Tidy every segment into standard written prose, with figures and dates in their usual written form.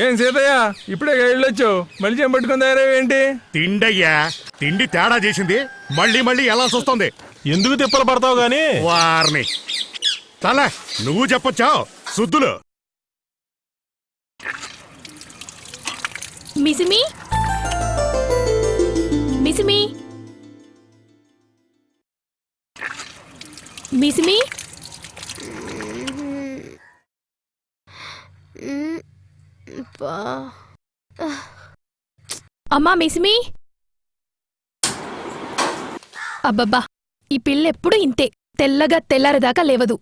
ఏం సీతయ్య ఇప్పుడే వెళ్ళొచ్చు మళ్ళీ చెంపట్టుకుని తయారేంటి? తిండయ్యా, తిండి తేడా చేసింది. మళ్ళీ మళ్ళీ ఎలా చూస్తుంది. ఎందుకు తిప్పలు పడతావు గాని? వారిని తల నువ్వు చెప్పొచ్చావు శుద్ధులు. మిసిమి మిసిమి మిసిమి అమ్మా మిసిమి. అబ్బబ్బా, ఈ పిల్ల ఎప్పుడు ఇంతే, తెల్లగా తెల్లారిదాకా లేవదు.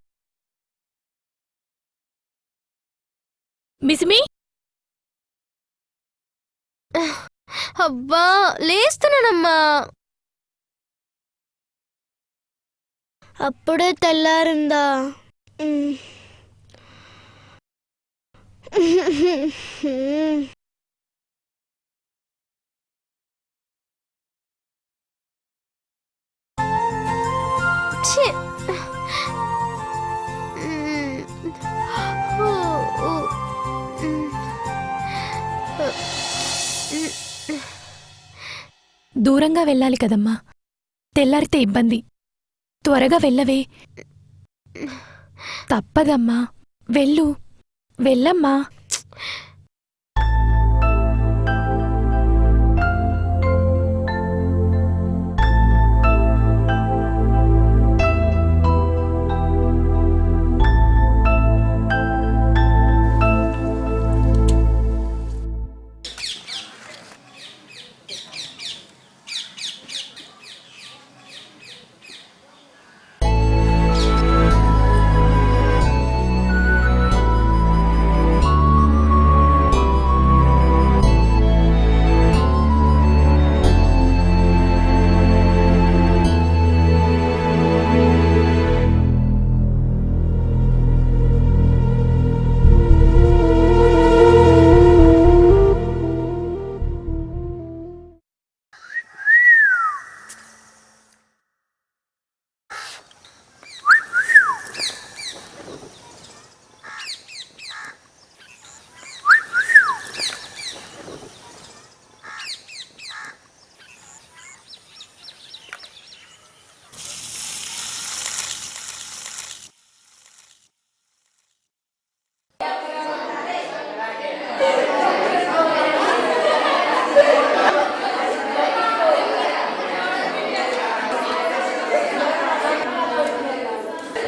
మిసిమి. అబ్బా లేస్తున్నానమ్మా. అప్పుడే తెల్లారిందా? దూరంగా వెళ్ళాలి కదమ్మా, తెల్లారితే ఇబ్బంది. త్వరగా వెళ్ళవే. తప్పదమ్మా, వెళ్ళు, వెళ్ళమ్మా.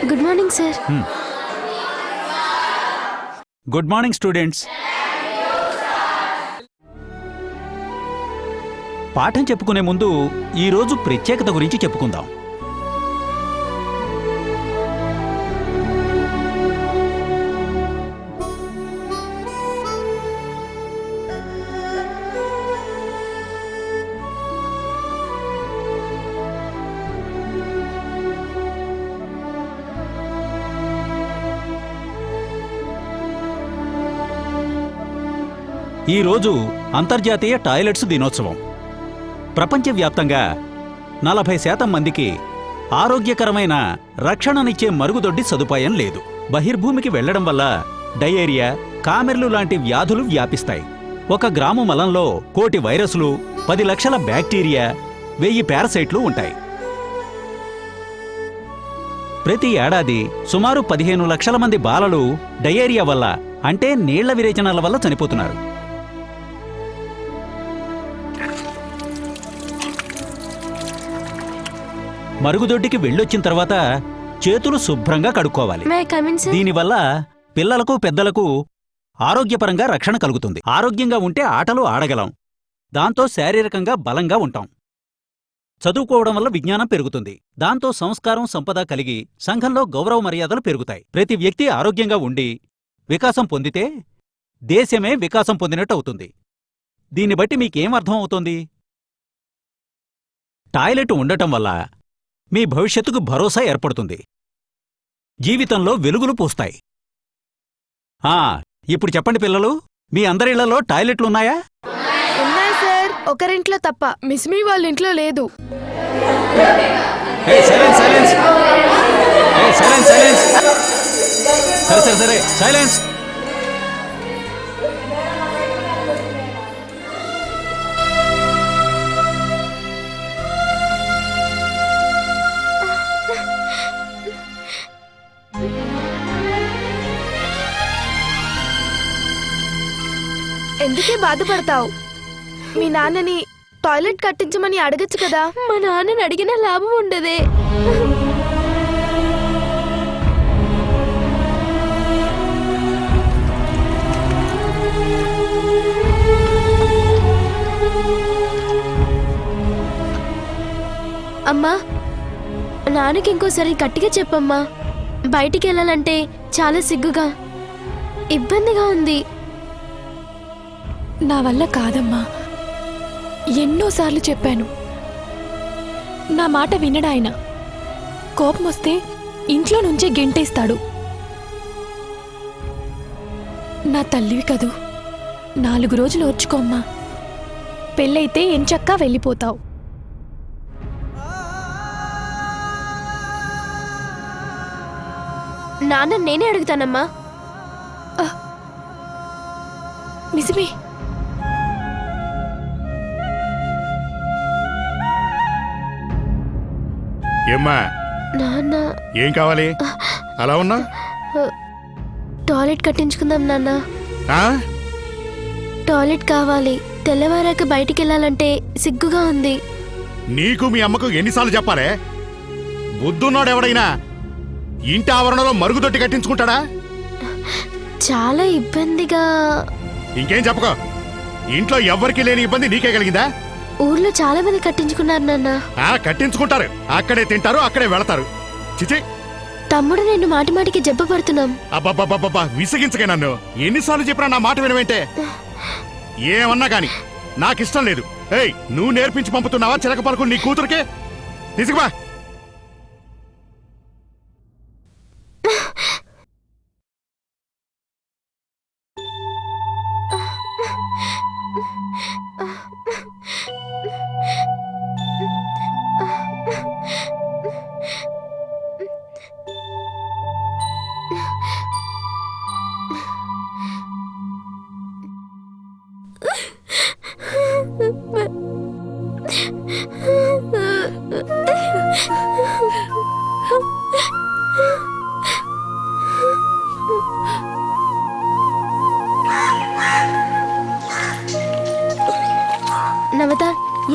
Good morning sir. Good morning students. పాఠం చెప్పుకునే ముందు ఈరోజు ప్రత్యేకత గురించి చెప్పుకుందాం. ఈరోజు అంతర్జాతీయ టాయిలెట్స్ దినోత్సవం. ప్రపంచవ్యాప్తంగా 40% మందికి ఆరోగ్యకరమైన రక్షణనిచ్చే మరుగుదొడ్డి సదుపాయం లేదు. బహిర్భూమికి వెళ్లడం వల్ల డయేరియా, కామెర్లు లాంటి వ్యాధులు వ్యాపిస్తాయి. 1 గ్రాము మలంలో 1 కోటి వైరస్లు, 10 లక్షల బ్యాక్టీరియా, 1000 పారాసైట్లు ఉంటాయి. ప్రతి ఏడాది సుమారు 15 లక్షల మంది బాలలు డయేరియా వల్ల, అంటే నీళ్ల విరేచనాల వల్ల చనిపోతున్నారు. మరుగుదొడ్డికి వెళ్ళొచ్చిన తర్వాత చేతులు శుభ్రంగా కడుక్కోవాలి. దీనివల్ల పిల్లలకు, పెద్దలకు ఆరోగ్యపరంగా రక్షణ కలుగుతుంది. ఆరోగ్యంగా ఉంటే ఆటలు ఆడగలం, దాంతో శారీరకంగా బలంగా ఉంటాం. చదువుకోవడం వల్ల విజ్ఞానం పెరుగుతుంది, దాంతో సంస్కారం, సంపద కలిగి సంఘంలో గౌరవ మర్యాదలు పెరుగుతాయి. ప్రతి వ్యక్తి ఆరోగ్యంగా ఉండి వికాసం పొందితే దేశమే వికాసం పొందినట్టు అవుతుంది. దీన్ని బట్టి మీకేం అర్థం అవుతోంది? టాయిలెట్ ఉండటం వల్ల మీ భవిష్యత్తుకు భరోసా ఏర్పడుతుంది, జీవితంలో వెలుగులు పూస్తాయి. ఇప్పుడు చెప్పండి పిల్లలు, మీ అందరిళ్లలో టాయిలెట్లున్నాయా? ఉన్నాయి సార్, ఒకరింట్లో తప్ప. మిస్మీ వాళ్ళ ఇంట్లో లేదు. సరే సైలెన్స్. ఎందుకే బాధపడతావు? మీ నాన్నని టాయిలెట్ కట్టించమని అడగచ్చు కదా. మా నాన్నని అడిగిన లాభం ఉండదే. అమ్మా, నాన్నకి ఇంకోసారి గట్టిగా చెప్పమ్మా. బయటికి వెళ్ళాలంటే చాలా సిగ్గుగా, ఇబ్బందిగా ఉంది. నా వల్ల కాదమ్మా, ఎన్నోసార్లు చెప్పాను. నా మాట వినడాయన. కోపం వస్తే ఇంట్లో నుంచే గెంటేస్తాడు. నా తల్లివి కదూ, 4 రోజులు ఓర్చుకోమ్మా. పెళ్ళైతే ఎంచక్కా వెళ్ళిపోతావు. నాన్న నేనే అడుగుతానమ్మా. మిసిమి, ఏమ్మా నాన్న, ఏం కావాలి? అలా ఉన్నా టాయిలెట్ కట్టించుకుందాం నాన్న. ఆ? టాయిలెట్ కావాలి. తెల్లవారాక బయటికి వెళ్ళాలంటే సిగ్గుగా ఉంది. నీకు మీ అమ్మకు ఎన్నిసార్లు చెప్పాలే? బుద్ధున్నాడు ఎవడైనా ఇంటి ఆవరణలో మరుగుదొడ్డి కట్టించుకుంటాడా? చాలా ఇబ్బందిగా. ఇంకేం చెప్పకో. ఇంట్లో ఎవ్వరికి లేని ఇబ్బంది నీకే కలిగిందా? ఊర్లో చాలా మంది కట్టించుకున్నారు నాన్న. కట్టించుకుంటారు, అక్కడే తింటారు, అక్కడే వెళతారు. చిచి, తమ్ముడు నేను మాటి మాటికి జబ్బ పడుతున్నాం. అబ్బబ్బబ్బబ్బా, విసిగించకే నన్ను. ఎన్నిసార్లు చెప్పినా నా మాట వినవేంటే? ఏమన్నా గాని నాకిష్టం లేదు. ఏయ్, నువ్వు నేర్పించి పంపుతున్నావా చిలక పలుకులు నీ కూతురికే? తీసుకుపా. నవత,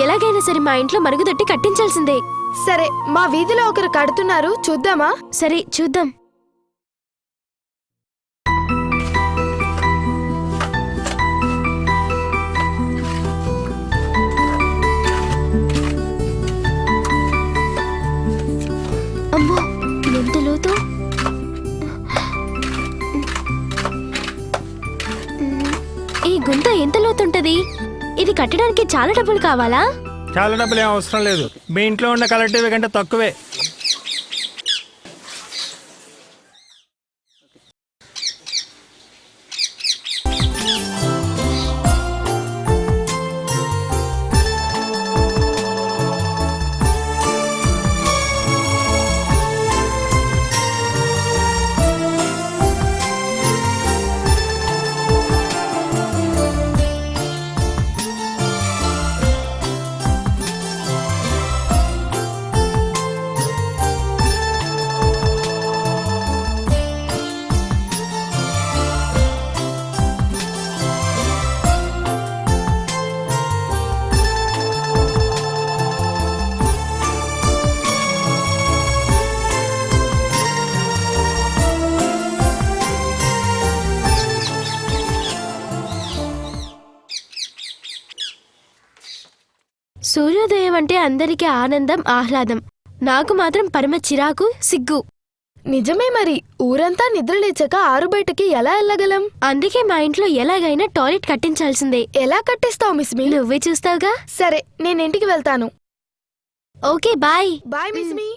ఎలాగైనా సరే మా ఇంట్లో మరుగుదొడ్డి కట్టించాల్సిందే. సరే, మా వీధిలో ఒకరు కడుతున్నారు, చూద్దామా? సరే, చూద్దాం. అమ్మో, ఎంత లోతు! ఈ గుంత ఎంత లోతుంటది? ఇది కట్టడానికి చాలా డబ్బులు కావాలా? చాలా డబ్బులు ఏం అవసరం లేదు. మీ ఇంట్లో ఉన్న కలర్ టీవీ కంటే తక్కువే. సూర్యోదయం అంటే అందరికీ ఆనందం, ఆహ్లాదం. నాకు మాత్రం పరమ చిరాకు, సిగ్గు. నిజమే మరి. ఊరంతా నిద్రలేచాక ఆరు బయటకి ఎలా వెళ్ళగలం? అందుకే మా ఇంట్లో ఎలాగైనా టాయిలెట్ కట్టించాల్సిందే. ఎలా కట్టిస్తావు మిస్మి? నువ్వే చూస్తావుగా. సరే, నేను ఇంటికి వెళ్తాను. Okay, bye. బాయ్ మిస్మి.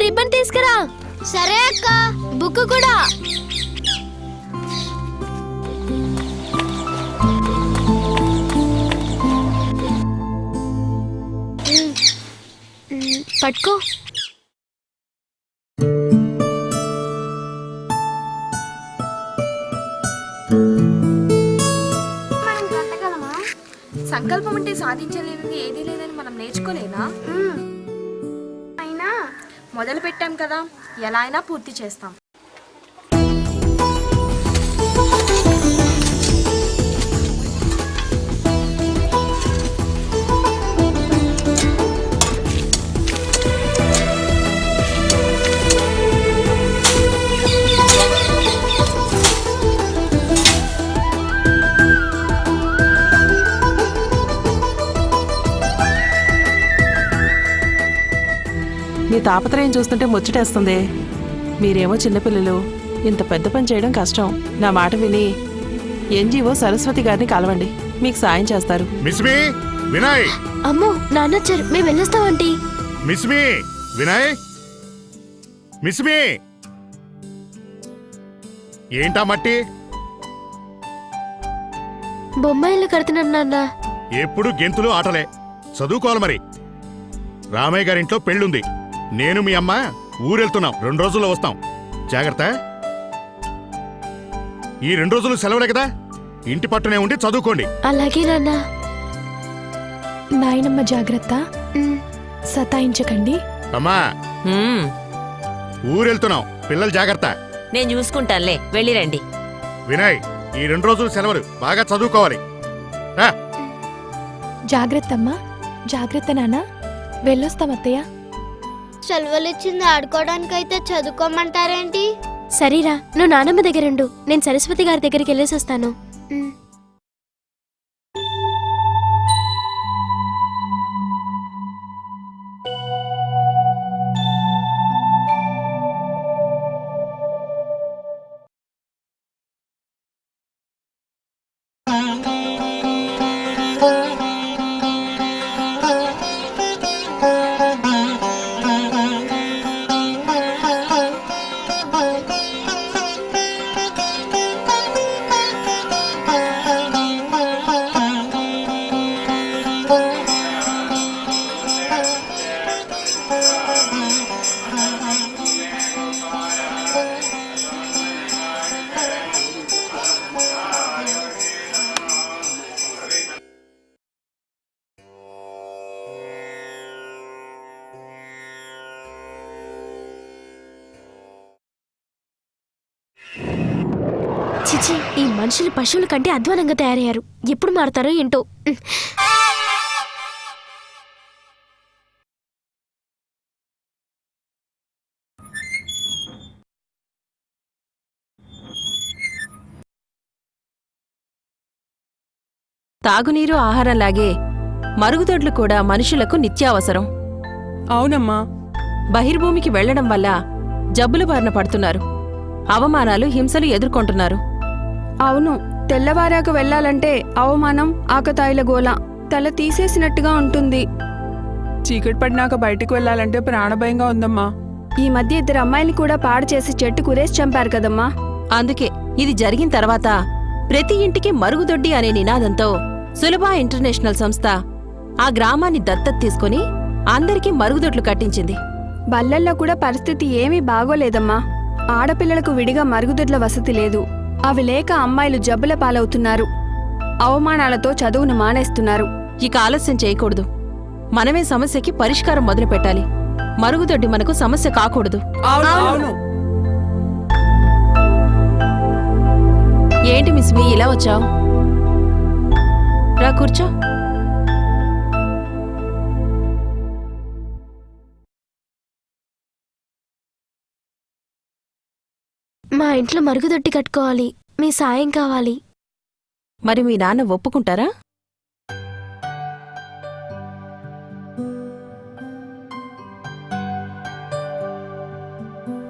రిబ్బన్ తీసుకురా. సరే అక్క. బుక్ కూడా. పట్టుకో. సంకల్పం అంటే సాధించలేనిది ఏదీ లేదని మనం నేర్చుకోలేనా? అయినా మొదలు పెట్టాం కదా, ఎలా అయినా పూర్తి చేస్తాం. మీ తాపత్రయం చూస్తుంటే ముచ్చటేస్తుంది. మీరేమో చిన్నపిల్లలు, ఇంత పెద్ద పని చేయడం కష్టం. నా మాట విని ఎన్జిఓ సరస్వతి గారిని కలవండి, మీకు సాయం చేస్తారు. మిస్మి వినయ్. అమ్మో నాన్నొచ్చారు, మేము వెళ్ళొస్తామంటీ. మిస్మి వినయ్. మిస్మి ఏంటా మట్టి? బొమ్మాయిలు కడుతున్నాను నాన్న. ఎప్పుడు గెంతులు ఆటలే. చదువుకోవాలి మరి. రామయ్య గారింట్లో పెళ్ళుంది. నేను మీ అమ్మ ఊరెళ్తున్నాం. 2 రోజుల్లో వస్తాం. జాగ్రత్త. ఈ 2 రోజులు సెలవులే కదా, ఇంటి పట్టునే ఉండి చదువుకోండి. అలాగే నాన్న. నాయనమ్మ జాగ్రత్త, సతాయించకండి. అమ్మా ఊరెళ్తున్నాం, పిల్లలు జాగ్రత్త. నేను చూసుకుంటానులే, వెళ్ళిరండి. వినయ్, ఈ 2 రోజులు సెలవులు, బాగా చదువుకోవాలి. రా. జాగ్రత్తమ్మా. జాగ్రత్త నాన్న. వెళ్ళొస్తామత్తయ్య. సెలవులు ఇచ్చింది ఆడుకోవడానికైతే చదువుకోమంటారేంటి? సరేరా, నువ్వు నానమ్మ దగ్గరుండు, నేను సరస్వతి గారి దగ్గరికి వెళ్ళేసి వస్తాను. చిచి, ఈ మనుషులు పశువుల కంటే అధ్వానంగా తయారయ్యారు. ఎప్పుడు మారతారో ఏంటో. తాగునీరు ఆహారంలాగే మరుగుదొడ్లు కూడా మనుషులకు నిత్యావసరం. అవునమ్మా. బహిర్భూమికి వెళ్లడం వల్ల జబ్బుల బారిన పడుతున్నారు, అవమానాలు, హింసలు ఎదుర్కొంటున్నారు. అవును, తెల్లవారాక వెళ్లాలంటే అవమానం, ఆకతాయిల గోల, తల తీసేసినట్టుగా ఉంటుంది. చీకటి పడినాక బయటికి వెళ్లాలంటే ప్రాణభయంగా ఉందమ్మా. ఈ మధ్య 2 అమ్మాయిల్ని కూడా పాడు చేసి చెట్టు కురేసి చంపారు కదమ్మా. అందుకే ఇది జరిగిన తర్వాత ప్రతి ఇంటికి మరుగుదొడ్డి అనే నినాదంతో సులభ ఇంటర్నేషనల్ సంస్థ ఆ గ్రామాన్ని దత్తత తీసుకుని అందరికీ మరుగుదొడ్లు కట్టించింది. బల్లల్లో కూడా పరిస్థితి ఏమీ బాగోలేదమ్మా. ఆడపిల్లలకు విడిగా మరుగుదొడ్ల వసతి లేదు. అవి లేక అమ్మాయిలు జబ్బుల పాలవుతున్నారు. అవమానాలతో చదువును మానేస్తున్నారు. ఇక ఆలస్యం చేయకూడదు. మనమే సమస్యకి పరిష్కారం మొదలు పెట్టాలి. మరుగుదొడ్డి మనకు సమస్య కాకూడదు. అవును. ఏంటి మిస్మి ఇలా వచ్చావు? రా కూర్చో. మా ఇంట్లో మరుగుదొడ్డి కట్టుకోవాలి, మీ సాయం కావాలి. మరి మీ నాన్న ఒప్పుకుంటారా?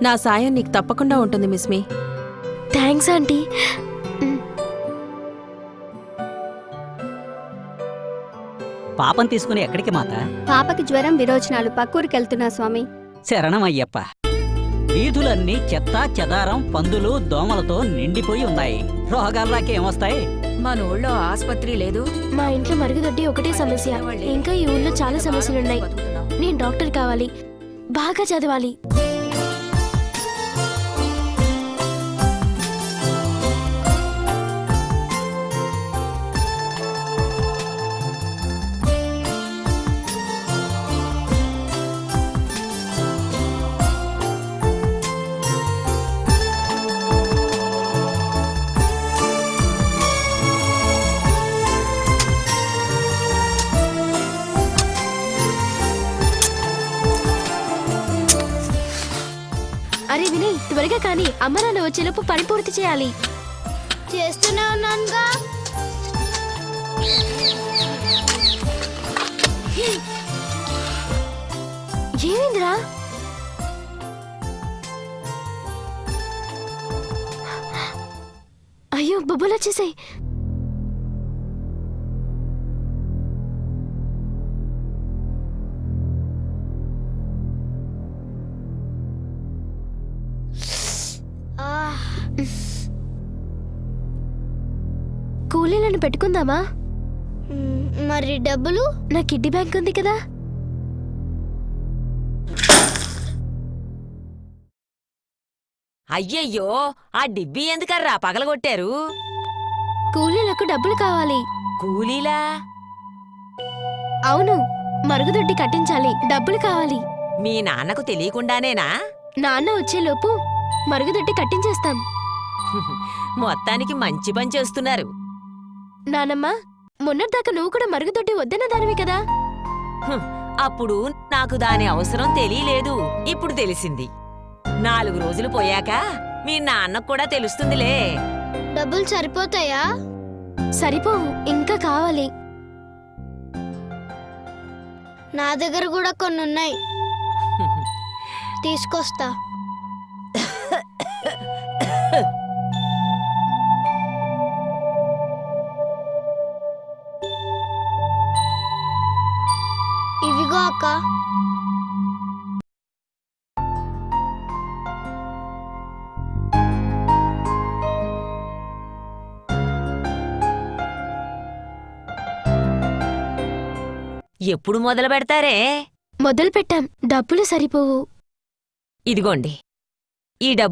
నా సాయం నీకు తప్పకుండా ఉంటుంది మిస్మి. Thanks aunty. పాపం తీసుకుని ఎక్కడికి మాత? పాపకి జ్వరం, విరోచనాలు, పక్కూరికి వెళ్తున్నా స్వామి. శరణమయ్యప్ప. వీధులన్నీ చెత్తా చెదారం, పందులు, దోమలతో నిండిపోయి ఉన్నాయి. రోగాలు రాకేమొస్తాయి? మన ఊళ్ళో ఆస్పత్రి లేదు. మా ఇంట్లో మరుగుదొడ్డి ఒకటే సమస్య. ఇంకా ఈ ఊళ్ళో చాలా సమస్యలున్నాయి. నేను డాక్టర్ కావాలి, బాగా చదవాలి. అరే వినయ్, త్వరగా కానీ అమ్మ నాన్న వచ్చేలోపు పని పూర్తి చేయాలి. చేస్తూనే ఉన్నానుగా. ఏమైందిరా? అయ్యో బొబ్బలు వచ్చేసాయి. కూలీలను పెట్టుకుందామా? మరి డబ్బులు? నా కిడ్డీ బ్యాంక్ ఉంది కదా. అయ్యయ్యో, ఆ డిబ్బీ ఎందుకర్రా పగలగొట్టారు? కూలీలకు డబ్బులు కావాలి. కూలీలా? అవును, మరుగుదొడ్డి కట్టించాలి, డబ్బులు కావాలి. మీ నాన్నకు తెలియకుండానేనా? నాన్న వచ్చేలోపు మరుగుదొడ్డి కట్టించేస్తాం. మొత్తానికి మంచి పని చేస్తున్నారు. నానమ్మ, మొన్నటిదాకా నువ్వు కూడా మరుగుదొడ్డి వద్దన్న దానివి కదా. హుం, అప్పుడు నాకు దాని అవసరం తెలియలేదు. ఇప్పుడు తెలిసింది. 4 రోజులు పోయాక మీ నాన్నకు కూడా తెలుస్తుందిలే. డబ్బులు సరిపోతాయా? సరిపోవు, ఇంకా కావాలి. నా దగ్గర కూడా కొన్ని ఉన్నాయి, తీసుకొస్తా. ఇవిగో అక్క. ఎప్పుడు మొదలు పెడతారే? మొదలు పెట్టాం, డబ్బులు సరిపోవు. ఇదిగోండి, ఈ డబ్బు